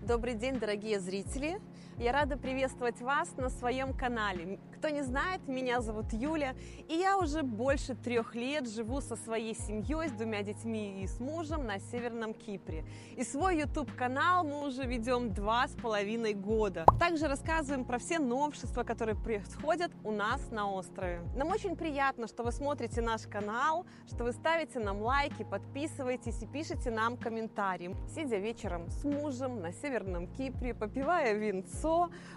Добрый день, дорогие зрители! Я рада приветствовать вас на своем канале. Кто не знает, меня зовут Юля, и я уже больше 3 лет живу со своей семьей, с 2 детьми и с мужем на Северном Кипре. И свой YouTube-канал мы уже ведем 2,5 года. Также рассказываем про все новшества, которые происходят у нас на острове. Нам очень приятно, что вы смотрите наш канал, что вы ставите нам лайки, подписываетесь и пишите нам комментарии. Сидя вечером с мужем на Северном Кипре, попивая винцо,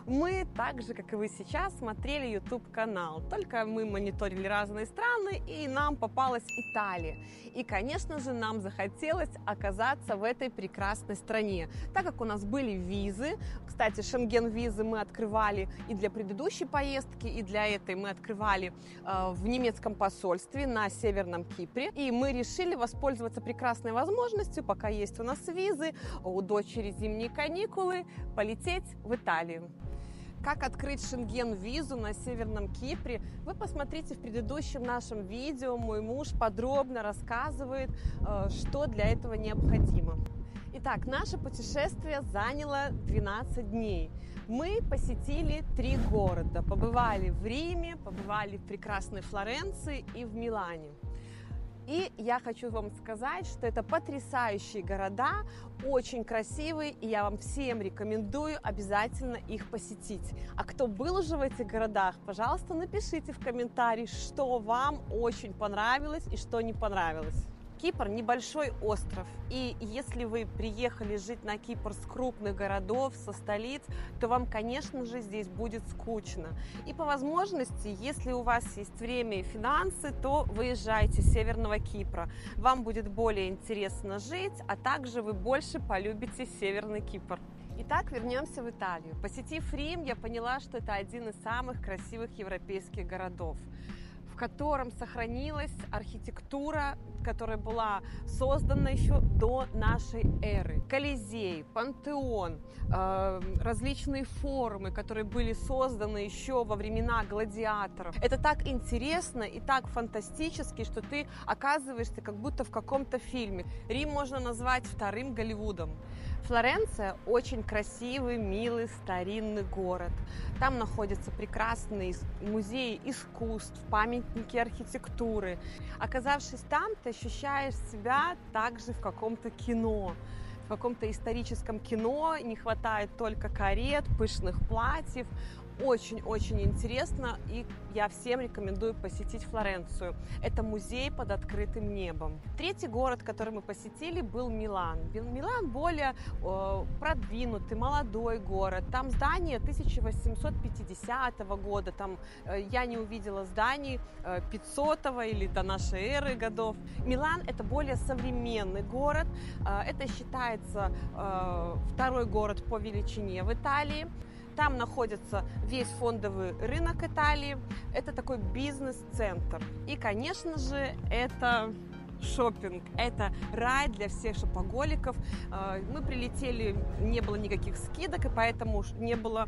мы так же, как и вы сейчас, смотрели YouTube-канал. Только мы мониторили разные страны, и нам попалась Италия. И, конечно же, нам захотелось оказаться в этой прекрасной стране. Так как у нас были визы, кстати, шенген-визы мы открывали и для предыдущей поездки, и для этой мы открывали в немецком посольстве на Северном Кипре. И мы решили воспользоваться прекрасной возможностью, пока есть у нас визы, у дочери зимние каникулы, полететь в Италию. Как открыть шенген-визу на Северном Кипре, вы посмотрите в предыдущем нашем видео. Мой муж подробно рассказывает, что для этого необходимо. Итак, наше путешествие заняло 12 дней. Мы посетили 3 города. Побывали в Риме, побывали в прекрасной Флоренции и в Милане. И я хочу вам сказать, что это потрясающие города, очень красивые, и я вам всем рекомендую обязательно их посетить. А кто был уже в этих городах, пожалуйста, напишите в комментарии, что вам очень понравилось и что не понравилось. Кипр – небольшой остров, и если вы приехали жить на Кипр с крупных городов, со столиц, то вам, конечно же, здесь будет скучно. И по возможности, если у вас есть время и финансы, то выезжайте с Северного Кипра. Вам будет более интересно жить, а также вы больше полюбите Северный Кипр. Итак, вернемся в Италию. Посетив Рим, я поняла, что это один из самых красивых европейских городов, в котором сохранилась архитектура, которая была создана еще до нашей эры. Колизей, Пантеон, различные форумы, которые были созданы еще во времена гладиаторов. Это так интересно и так фантастически, что ты оказываешься как будто в каком-то фильме. Рим можно назвать вторым Голливудом. Флоренция – очень красивый, милый, старинный город. Там находятся прекрасные музеи искусств, памятники архитектуры. Оказавшись там, ты ощущаешь себя также в каком-то кино, в каком-то историческом кино. Не хватает только карет, пышных платьев. Очень-очень интересно, и я всем рекомендую посетить Флоренцию. Это музей под открытым небом. 3-й город, который мы посетили, был Милан. Милан более продвинутый, молодой город. Там здание 1850 года. Там я не увидела зданий 500-го или до нашей эры годов. Милан – это более современный город. Это считается 2-й город по величине в Италии. Там находится весь фондовый рынок Италии. Это такой бизнес-центр. И, конечно же, это шопинг. Это рай для всех шопоголиков. Мы прилетели, не было никаких скидок, и поэтому не было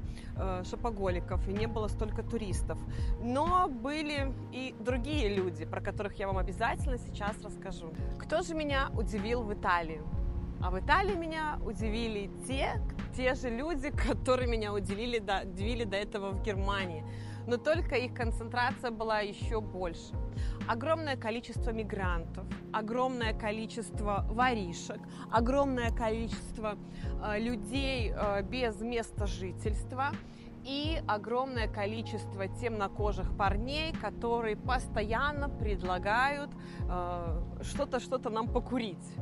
шопоголиков, и не было столько туристов. Но были и другие люди, про которых я вам обязательно сейчас расскажу. Кто же меня удивил в Италии? А в Италии меня удивили те же люди, которые меня удивили до этого в Германии. Но только их концентрация была еще больше. Огромное количество мигрантов, огромное количество воришек, огромное количество людей без места жительства и огромное количество темнокожих парней, которые постоянно предлагают что-то нам покурить.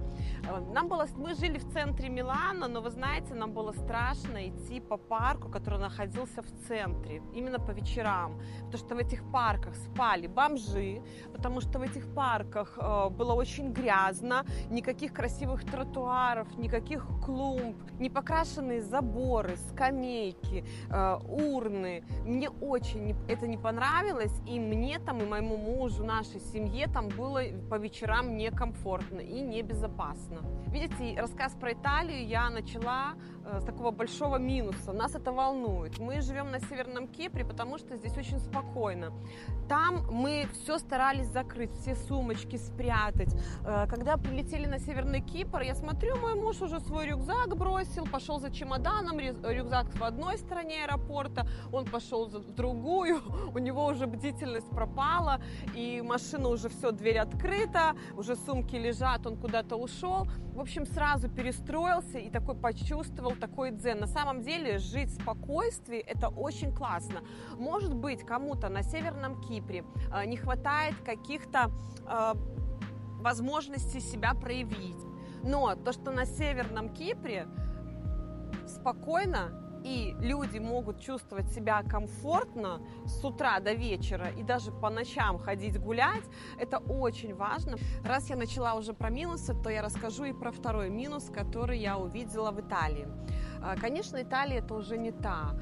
Мы жили в центре Милана, но вы знаете, нам было страшно идти по парку, который находился в центре, именно по вечерам, потому что в этих парках спали бомжи, потому что в этих парках было очень грязно, никаких красивых тротуаров, никаких клумб, непокрашенные заборы, скамейки, урны. Мне очень это не понравилось, и мне там, и моему мужу, нашей семье там было по вечерам некомфортно и небезопасно. Видите, рассказ про Италию я начала с такого большого минуса. Нас это волнует. Мы живем на Северном Кипре, потому что здесь очень спокойно. Там мы все старались закрыть, все сумочки спрятать. Когда прилетели на Северный Кипр, я смотрю, мой муж уже свой рюкзак бросил, пошел за чемоданом, рюкзак в одной стороне аэропорта, он пошел в другую, у него уже бдительность пропала, и машина уже все, дверь открыта, уже сумки лежат, он куда-то ушел. В общем, сразу перестроился и такой почувствовал такой дзен. На самом деле жить в спокойствии – это очень классно. Может быть, кому-то на Северном Кипре не хватает каких-то возможностей себя проявить. Но то, что на Северном Кипре спокойно, и люди могут чувствовать себя комфортно с утра до вечера и даже по ночам ходить гулять, это очень важно. Раз я начала уже про минусы, то я расскажу и про второй минус, который я увидела в Италии. Конечно, Италия это уже не та.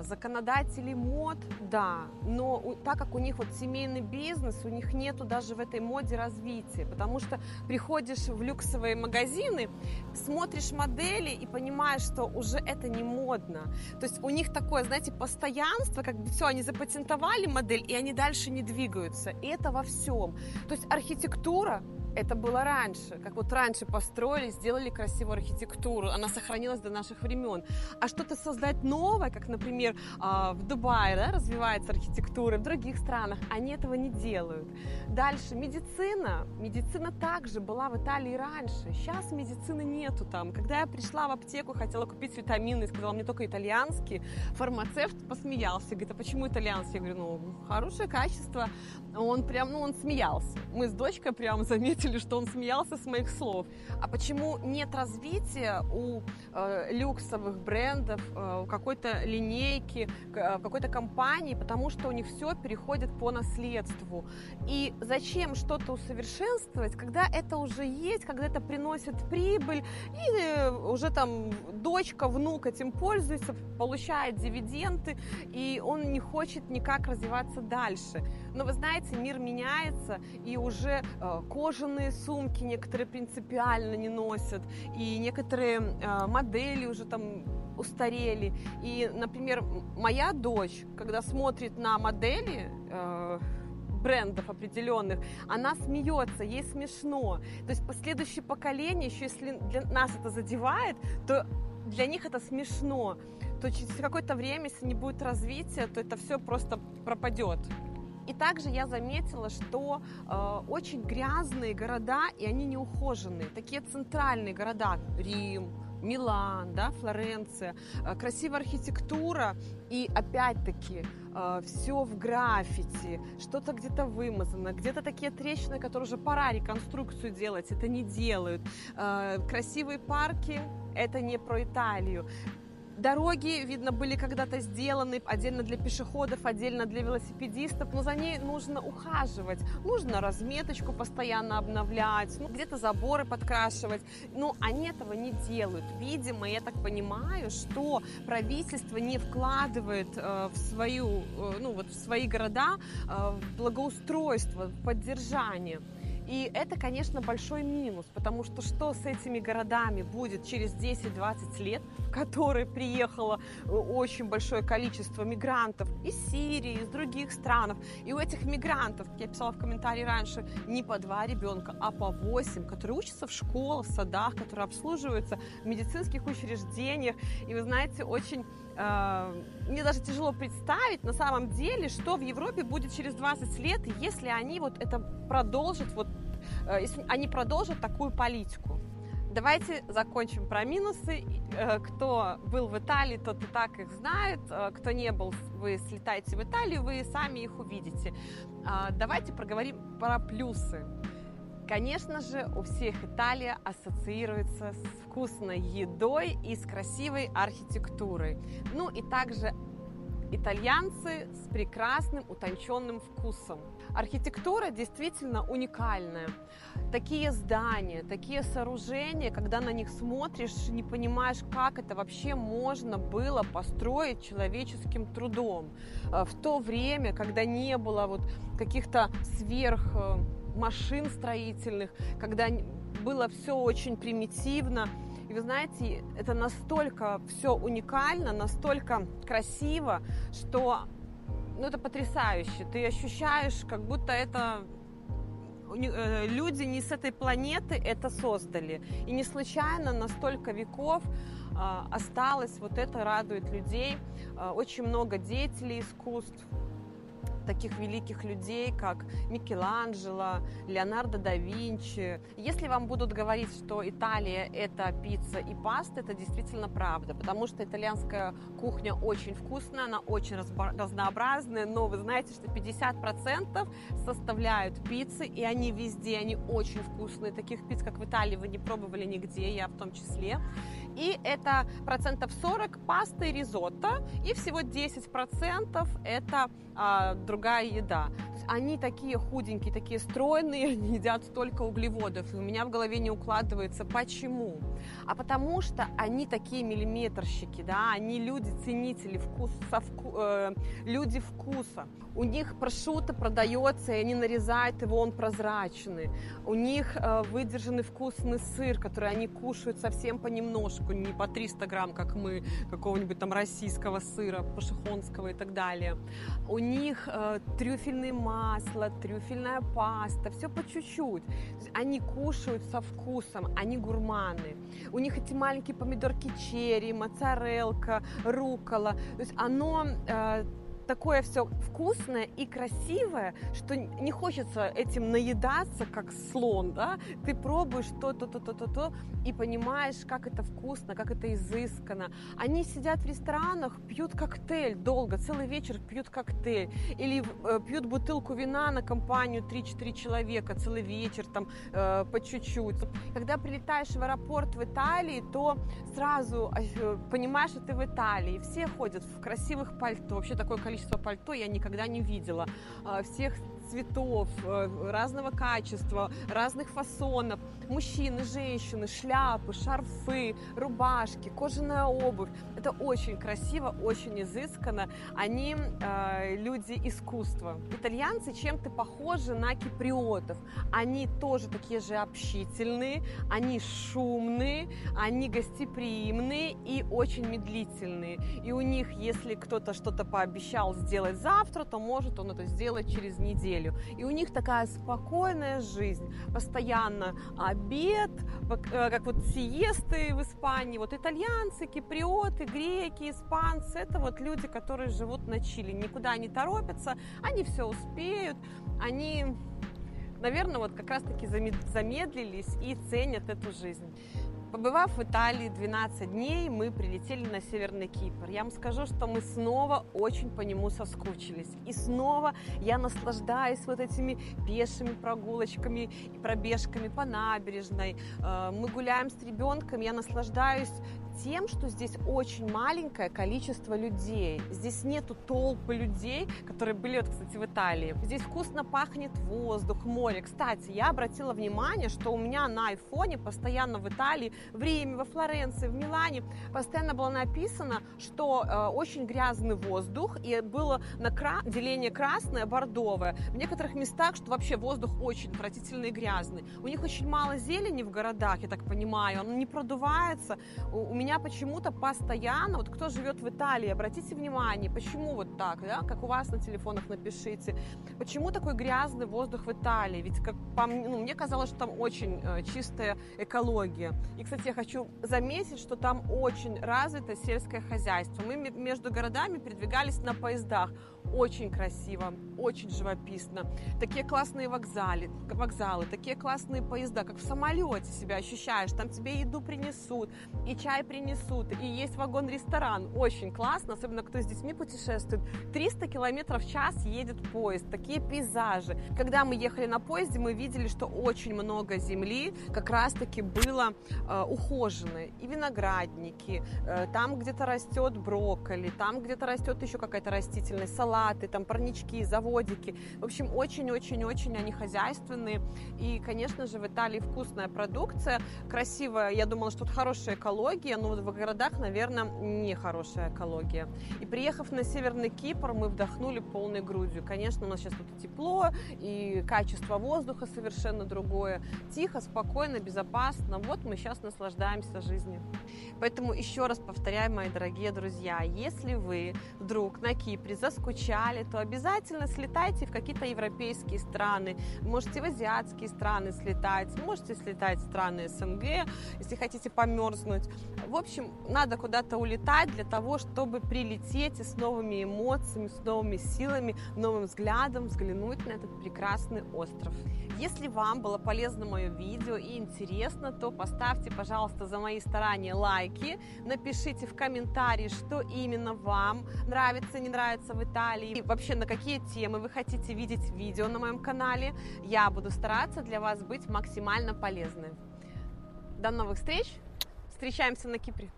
Законодатели мод, да, но так как у них вот семейный бизнес, у них нету даже в этой моде развития, потому что приходишь в люксовые магазины, смотришь модели и понимаешь, что уже это не модно. То есть у них такое, знаете, постоянство, как бы все, они запатентовали модель, и они дальше не двигаются. И это во всем. То есть архитектура, это было раньше, как вот раньше построили, сделали красивую архитектуру, она сохранилась до наших времен. А что-то создать новое, как, например, в Дубае, да, развивается архитектура, в других странах, они этого не делают. Дальше медицина. Медицина также была в Италии раньше. Сейчас медицины нету там. Когда я пришла в аптеку, хотела купить витамины и сказала, мне только итальянские, фармацевт посмеялся, говорит, а почему итальянские? Я говорю, ну, хорошее качество. Он прям, он смеялся. Мы с дочкой прям заметили, что он смеялся с моих слов. А почему нет развития у люксовых брендов, у какой-то линейки, какой-то компании? Потому что у них все переходит по наследству. И зачем что-то усовершенствовать, когда это уже есть, когда это приносит прибыль, и уже там дочка, внук этим пользуется, получает дивиденды, и он не хочет никак развиваться дальше. Но вы знаете, мир меняется, и уже кожаные сумки некоторые принципиально не носят, и некоторые модели уже там устарели. И, например, моя дочь, когда смотрит на модели брендов определенных, она смеется, ей смешно. То есть последующее поколение, еще если для нас это задевает, то для них это смешно. То через какое-то время, если не будет развития, то это все просто пропадет. И также я заметила, что очень грязные города, и они неухоженные. Такие центральные города, Рим, Милан, да, Флоренция, красивая архитектура, и опять-таки все в граффити, что-то где-то вымазано, где-то такие трещины, которые уже пора реконструкцию делать, это не делают. Красивые парки, это не про Италию. Дороги, видно, были когда-то сделаны отдельно для пешеходов, отдельно для велосипедистов, но за ней нужно ухаживать, нужно разметочку постоянно обновлять, где-то заборы подкрашивать, но они этого не делают. Видимо, я так понимаю, что правительство не вкладывает в свои города в благоустройство, в поддержание. И это, конечно, большой минус, потому что с этими городами будет через 10-20 лет, в которые приехало очень большое количество мигрантов из Сирии, из других стран. И у этих мигрантов, как я писала в комментарии раньше, не по 2 ребенка, а по 8, которые учатся в школах, в садах, которые обслуживаются в медицинских учреждениях. И вы знаете, очень... Мне даже тяжело представить на самом деле, что в Европе будет через 20 лет, если они это продолжат, если они продолжат такую политику. Давайте закончим про минусы. Кто был в Италии, тот и так их знает. Кто не был, вы слетаете в Италию, вы сами их увидите. Давайте проговорим про плюсы. Конечно же, у всех Италия ассоциируется с вкусной едой и с красивой архитектурой. Ну и также итальянцы с прекрасным утонченным вкусом. Архитектура действительно уникальная. Такие здания, такие сооружения, когда на них смотришь, не понимаешь, как это вообще можно было построить человеческим трудом. В то время, когда не было каких-то машин строительных, когда было все очень примитивно. И вы знаете, это настолько все уникально, настолько красиво, что это потрясающе. Ты ощущаешь, как будто это люди не с этой планеты это создали. И не случайно на столько веков осталось, вот это радует людей. Очень много деятелей искусств, таких великих людей, как Микеланджело, Леонардо да Винчи. Если вам будут говорить, что Италия – это пицца и паста, это действительно правда, потому что итальянская кухня очень вкусная, она очень разнообразная, но вы знаете, что 50% составляют пиццы, и они везде, они очень вкусные. Таких пицц, как в Италии, вы не пробовали нигде, я в том числе. И это 40% паста и ризотто, и всего 10% это другая еда. То есть они такие худенькие, такие стройные, они едят столько углеводов, и у меня в голове не укладывается, почему? А потому что они такие миллиметрщики, да, они люди-ценители, люди вкуса. У них прошутто продается, и они нарезают его, он прозрачный. У них выдержанный вкусный сыр, который они кушают совсем понемножку, не по 300 грамм, как мы, какого-нибудь там российского сыра, пашихонского и так далее. У них трюфельное масло, трюфельная паста, все по чуть-чуть. Они кушают со вкусом, они гурманы. У них эти маленькие помидорки черри, моцарелка, руккола. То есть оно такое все вкусное и красивое, что не хочется этим наедаться, как слон, да? Ты пробуешь то и понимаешь, как это вкусно, как это изысканно. Они сидят в ресторанах, пьют коктейль долго, целый вечер пьют коктейль. Или пьют бутылку вина на компанию 3-4 человека, целый вечер, там, по чуть-чуть. Когда прилетаешь в аэропорт в Италии, то сразу понимаешь, что ты в Италии. Все ходят в красивых пальто, вообще такое количество пальто я никогда не видела, всех цветов, разного качества, разных фасонов, мужчины, женщины, шляпы, шарфы, рубашки, кожаная обувь. Это очень красиво, очень изысканно. Они люди искусства. Итальянцы чем-то похожи на киприотов. Они тоже такие же общительные, они шумные, они гостеприимные и очень медлительные. И у них, если кто-то что-то пообещал сделать завтра, то может он это сделать через неделю. И у них такая спокойная жизнь, постоянно обед, как вот сиесты в Испании. Вот итальянцы, киприоты, греки, испанцы, это вот люди, которые живут на чили, никуда не торопятся, они все успеют, они, наверное, вот как раз-таки замедлились и ценят эту жизнь. Побывав в Италии 12 дней, мы прилетели на Северный Кипр. Я вам скажу, что мы снова очень по нему соскучились. И снова я наслаждаюсь вот этими пешими прогулочками и пробежками по набережной. Мы гуляем с ребенком, я наслаждаюсь тем, что здесь очень маленькое количество людей. Здесь нету толпы людей, которые были, вот, кстати, в Италии. Здесь вкусно пахнет воздух, море. Кстати, я обратила внимание, что у меня на айфоне постоянно в Италии, в Риме, во Флоренции, в Милане постоянно было написано, что очень грязный воздух, и было деление красное, бордовое. В некоторых местах, что вообще воздух очень отвратительный и грязный. У них очень мало зелени в городах, я так понимаю, он не продувается. У меня почему-то постоянно, вот кто живет в Италии, обратите внимание, почему вот так, да, как у вас на телефонах напишите, почему такой грязный воздух в Италии, ведь как мне казалось, что там очень чистая экология. И, кстати, я хочу заметить, что там очень развито сельское хозяйство. Мы между городами передвигались на поездах. Очень красиво, очень живописно. Такие классные вокзалы, такие классные поезда, как в самолете себя ощущаешь. Там тебе еду принесут, и чай принесут, и есть вагон-ресторан. Очень классно, особенно кто с детьми путешествует. 300 км в час едет поезд, такие пейзажи. Когда мы ехали на поезде, мы видели, что очень много земли как раз-таки было ухоженной. И виноградники, там где-то растет брокколи, там где-то растет еще какая-то растительность, салаты, там парнички, заводики. В общем, очень-очень-очень они хозяйственные. И, конечно же, в Италии вкусная продукция, красивая. Я думала, что тут хорошая экология, но вот в городах, наверное, не хорошая экология. И приехав на Северный Кипр, мы вдохнули полной грудью. Конечно, у нас сейчас тут тепло, и качество воздуха совершенно другое. Тихо, спокойно, безопасно. Вот мы сейчас наслаждаемся жизнью. Поэтому еще раз повторяю, мои дорогие друзья, если вы вдруг на Кипре заскучали, то обязательно слетайте в какие-то европейские страны. Можете в азиатские страны слетать, можете слетать в страны СНГ, если хотите померзнуть. В общем, надо куда-то улетать для того, чтобы прилететь и с новыми эмоциями, с новыми силами, новым взглядом взглянуть на этот прекрасный остров. Если вам было полезно мое видео и интересно, то поставьте, пожалуйста, за мои старания лайки, напишите в комментарии, что именно вам нравится, не нравится в Италии, и вообще на какие темы вы хотите видеть видео на моем канале. Я буду стараться для вас быть максимально полезной. До новых встреч! Встречаемся на Кипре!